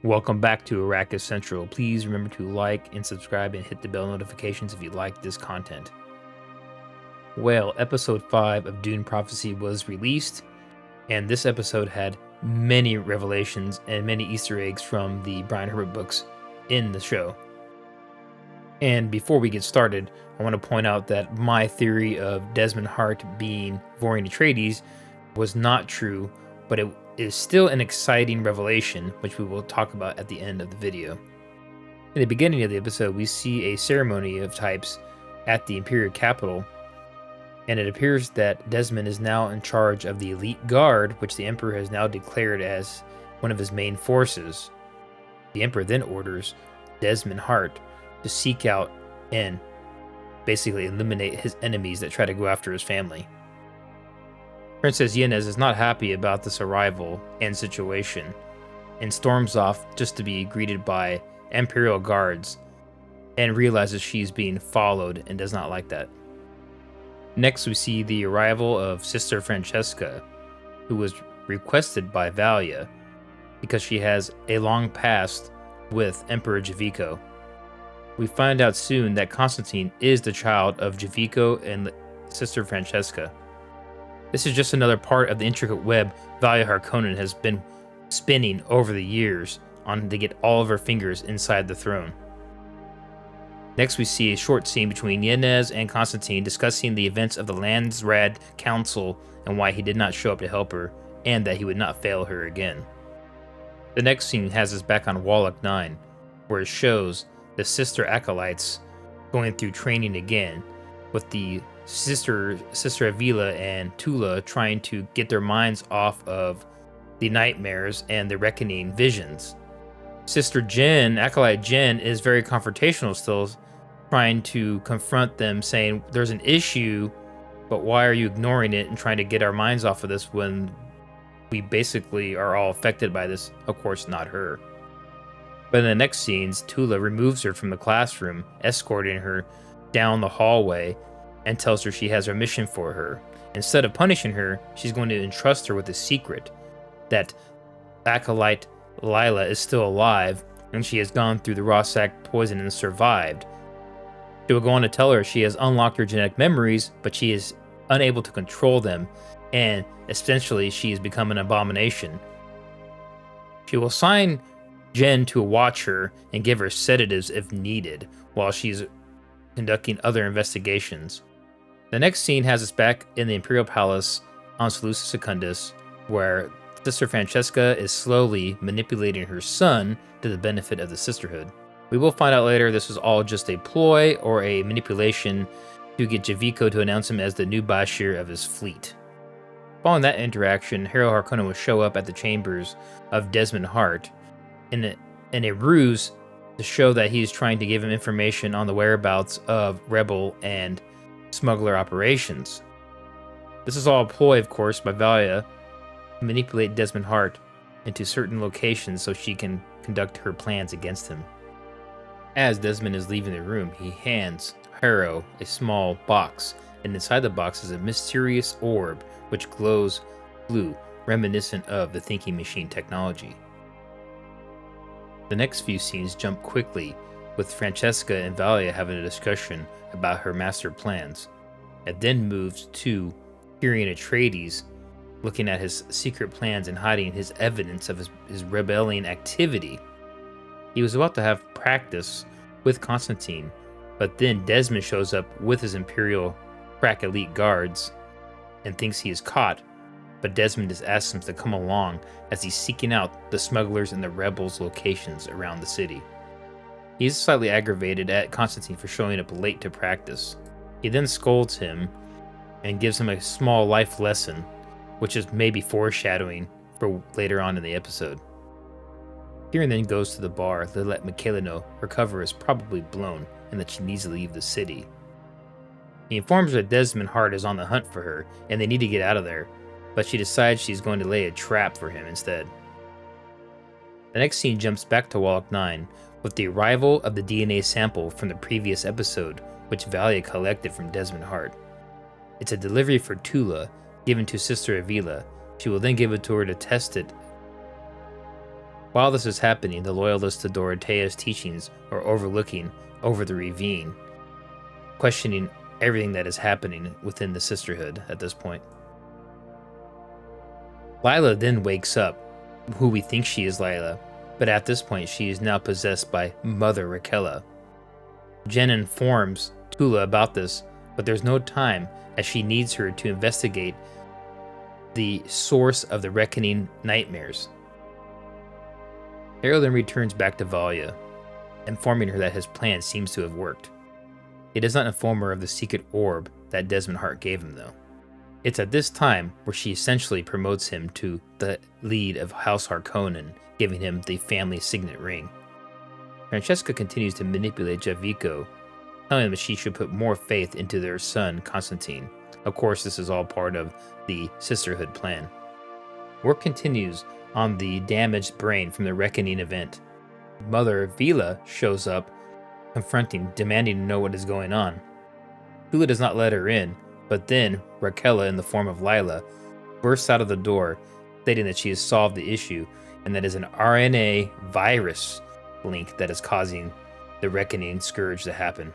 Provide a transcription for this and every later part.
Welcome back to Arrakis Central. Please remember to like and subscribe and hit the bell notifications if you like this content. Well, episode 5 of Dune Prophecy was released, and this episode had many revelations and many Easter eggs from the Brian Herbert books in the show. And before we get started, I want to point out that my theory of Desmond Hart being Vorian Atreides was not true, but it is still an exciting revelation, which we will talk about at the end of the video. In the beginning of the episode, we see a ceremony of types at the Imperial capital, and it appears that Desmond is now in charge of the elite guard, which the Emperor has now declared as one of his main forces. The Emperor then orders Desmond Hart to seek out and basically eliminate his enemies that try to go after his family. Princess Yenez is not happy about this arrival and situation, and storms off just to be greeted by Imperial guards, and realizes she's being followed and does not like that. Next, we see the arrival of Sister Francesca, who was requested by Valia because she has a long past with Emperor Javico. We find out soon that Constantine is the child of Javico and Sister Francesca. This is just another part of the intricate web Valia Harkonnen has been spinning over the years to get all of her fingers inside the throne. Next, we see a short scene between Yenez and Constantine discussing the events of the Landsraad Council and why he did not show up to help her, and that he would not fail her again. The next scene has us back on Wallach 9, where it shows the sister acolytes going through training again, with the Sister Avila and Tula trying to get their minds off of the nightmares and the reckoning visions. Sister Jen, Acolyte Jen, is very confrontational still, trying to confront them, saying, there's an issue, but why are you ignoring it and trying to get our minds off of this when we basically are all affected by this? Of course, not her. But in the next scenes, Tula removes her from the classroom, escorting her down the hallway, and tells her she has her mission for her. Instead of punishing her, she's going to entrust her with a secret, that Acolyte Lila is still alive, and she has gone through the Rossack poison and survived. She will go on to tell her she has unlocked her genetic memories, but she is unable to control them, and essentially she has become an abomination. She will assign Jen to watch her and give her sedatives if needed, while she's conducting other investigations. The next scene has us back in the Imperial Palace on Seleucus Secundus, where Sister Francesca is slowly manipulating her son to the benefit of the sisterhood. We will find out later this was all just a ploy or a manipulation to get Javico to announce him as the new Bashir of his fleet. Following that interaction, Harold Harkonnen will show up at the chambers of Desmond Hart in a ruse to show that he's trying to give him information on the whereabouts of rebel and smuggler operations. This is all a ploy, of course, by Valia to manipulate Desmond Hart into certain locations so she can conduct her plans against him. As Desmond is leaving the room, he hands Harrow a small box, and inside the box is a mysterious orb which glows blue, reminiscent of the thinking machine technology. The next few scenes jump quickly, with Francesca and Valia having a discussion about her master plans. It then moves to Kieran Atreides looking at his secret plans and hiding his evidence of his rebellion activity. He was about to have practice with Constantine, but then Desmond shows up with his Imperial crack elite guards and thinks he is caught, but Desmond just asks him to come along as he's seeking out the smugglers and the rebels' locations around the city. He is slightly aggravated at Constantine for showing up late to practice. He then scolds him and gives him a small life lesson, which is maybe foreshadowing for later on in the episode. Kieran then goes to the bar to let Michaela know her cover is probably blown and that she needs to leave the city. He informs her that Desmond Hart is on the hunt for her and they need to get out of there, but she decides she's going to lay a trap for him instead. The next scene jumps back to Wallach 9 with the arrival of the DNA sample from the previous episode, which Valia collected from Desmond Hart. It's a delivery for Tula, given to Sister Avila. She will then give it to her to test it While this is happening, the loyalists to Dorothea's teachings are overlooking over the ravine, questioning everything that is happening within the sisterhood at this point. Lila then wakes up, who we think she is Lila, but at this point she is now possessed by Mother Raquella. Jen informs Tula about this, but there's no time as she needs her to investigate the source of the reckoning nightmares. Harold then returns back to Valia, informing her that his plan seems to have worked. He does not inform her of the secret orb that Desmond Hart gave him, though. It's at this time where she essentially promotes him to the lead of House Harkonnen, giving him the family signet ring. Francesca continues to manipulate Javico, telling him that she should put more faith into their son, Constantine. Of course, this is all part of the Sisterhood plan. Work continues on the damaged brain from the Reckoning event. Mother Vila shows up, confronting, demanding to know what is going on. Tula does not let her in, but then Raquella, in the form of Lila, bursts out of the door, stating that she has solved the issue and that is an RNA virus link that is causing the Reckoning Scourge to happen.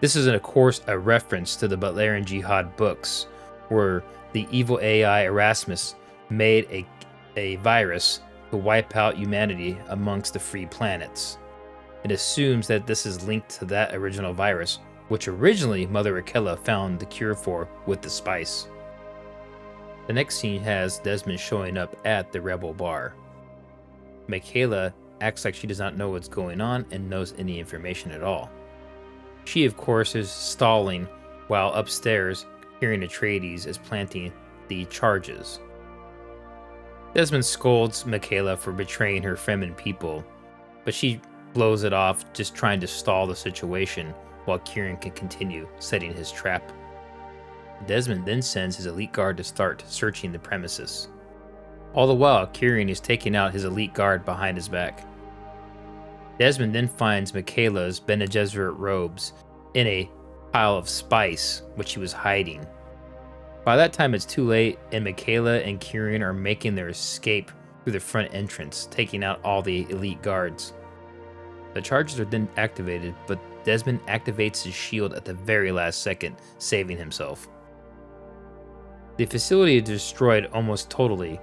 This is, of course, a reference to the Butlerian Jihad books, where the evil AI Erasmus made a virus to wipe out humanity amongst the free planets. It assumes that this is linked to that original virus, which originally Mother Raquella found the cure for with the spice. The next scene has Desmond showing up at the Rebel bar. Michaela acts like she does not know what's going on and knows any information at all. She, of course, is stalling while upstairs Kieran Atreides is planting the charges. Desmond scolds Michaela for betraying her Fremen people, but she blows it off, just trying to stall the situation while Kieran can continue setting his trap. Desmond then sends his elite guard to start searching the premises. All the while, Kieran is taking out his elite guard behind his back. Desmond then finds Michaela's Bene Gesserit robes in a pile of spice, which she was hiding. By that time, it's too late, and Michaela and Kieran are making their escape through the front entrance, taking out all the elite guards. The charges are then activated, but Desmond activates his shield at the very last second, saving himself. The facility is destroyed almost totally,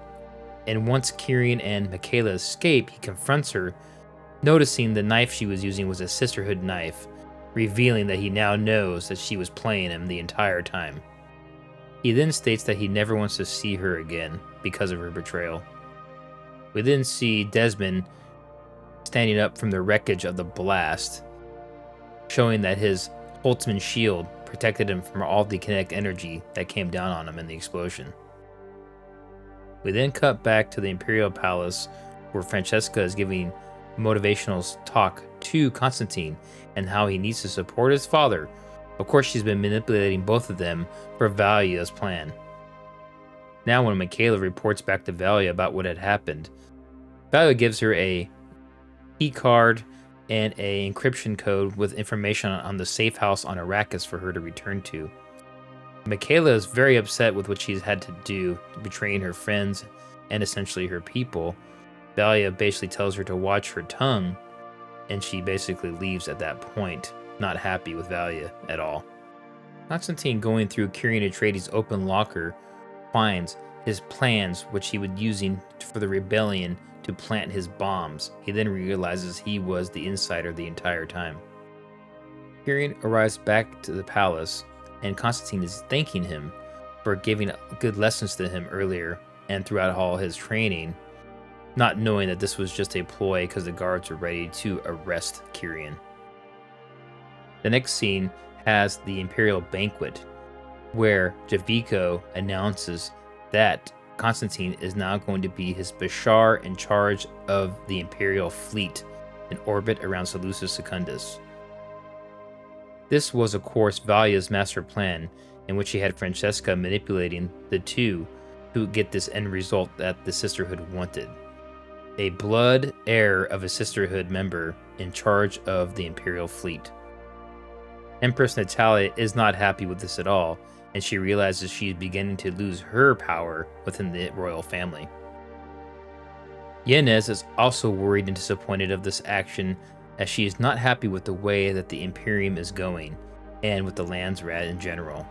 and once Kieran and Michaela escape, he confronts her, noticing the knife she was using was a Sisterhood knife, revealing that he now knows that she was playing him the entire time. He then states that he never wants to see her again because of her betrayal. We then see Desmond standing up from the wreckage of the blast, showing that his Holtzman shield protected him from all the kinetic energy that came down on him in the explosion. We then cut back to the Imperial Palace, where Francesca is giving motivational talk to Constantine and how he needs to support his father. Of course, she's been manipulating both of them for Valia's plan. Now, when Michaela reports back to Valia about what had happened, Valia gives her a key card and an encryption code with information on the safe house on Arrakis for her to return to. Michaela is very upset with what she's had to do, betraying her friends and essentially her people. Valia basically tells her to watch her tongue, and she basically leaves at that point, not happy with Valia at all. Constantine, going through Kieran Atreides' open locker, finds his plans, which he was using for the rebellion to plant his bombs. He then realizes he was the insider the entire time. Kieran arrives back to the palace, and Constantine is thanking him for giving good lessons to him earlier and throughout all his training, not knowing that this was just a ploy because the guards were ready to arrest Kieran. The next scene has the Imperial banquet, where Javico announces that Constantine is now going to be his Bashar in charge of the Imperial fleet in orbit around Seleucus Secundus. This was, of course, Valia's master plan, in which he had Francesca manipulating the two to get this end result that the Sisterhood wanted. A blood heir of a Sisterhood member in charge of the Imperial fleet. Empress Natalia is not happy with this at all, and she realizes she is beginning to lose her power within the royal family. Yanez is also worried and disappointed of this action, as she is not happy with the way that the Imperium is going, and with the Landsrat in general.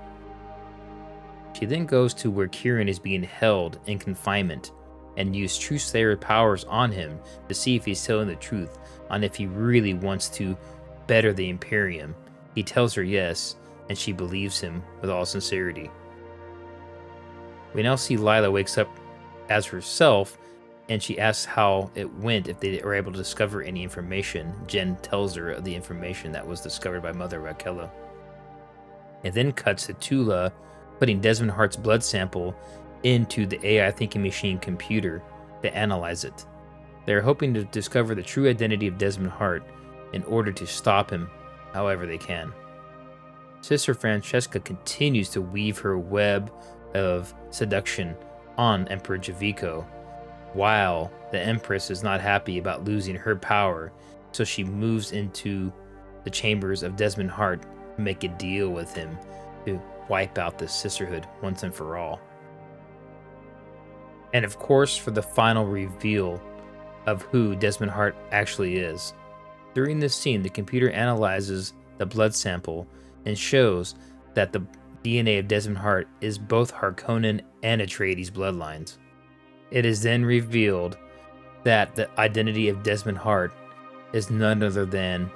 She then goes to where Kieran is being held in confinement, and use Trueslayer powers on him to see if he's telling the truth on if he really wants to better the Imperium. He tells her yes, and she believes him with all sincerity. We now see Lila wakes up as herself, and she asks how it went if they were able to discover any information. Jen tells her of the information that was discovered by Mother Raquella. It then cuts to Tula putting Desmond Hart's blood sample into the AI thinking machine computer to analyze it. They are hoping to discover the true identity of Desmond Hart in order to stop him however they can. Sister Francesca continues to weave her web of seduction on Emperor Javico, while the Empress is not happy about losing her power, so she moves into the chambers of Desmond Hart to make a deal with him to wipe out this sisterhood once and for all. And of course, for the final reveal of who Desmond Hart actually is. During this scene, the computer analyzes the blood sample and shows that the DNA of Desmond Hart is both Harkonnen and Atreides bloodlines. It is then revealed that the identity of Desmond Hart is none other than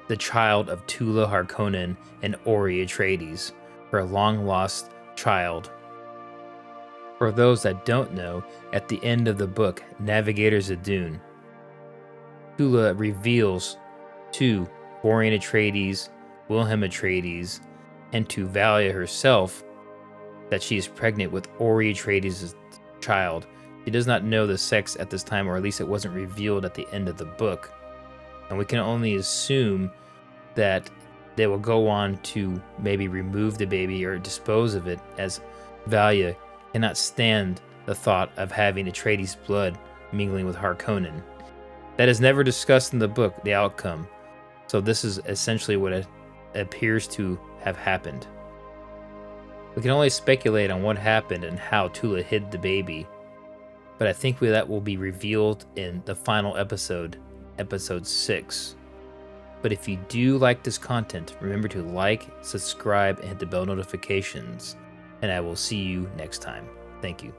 the child of Tula Harkonnen and Ori Atreides, her long-lost child. For those that don't know, at the end of the book, Navigators of Dune, Tula reveals to Orion Atreides, Wilhelm Atreides, and to Valia herself that she is pregnant with Ori Atreides' child. She does not know the sex at this time, or at least it wasn't revealed at the end of the book. And we can only assume that they will go on to maybe remove the baby or dispose of it, as Valia cannot stand the thought of having Atreides' blood mingling with Harkonnen. That is never discussed in the book, the outcome. So this is essentially what it appears to have happened. We can only speculate on what happened and how Tula hid the baby, but I think that will be revealed in the final episode, episode 6. But if you do like this content, remember to like, subscribe, and hit the bell notifications, and I will see you next time. Thank you.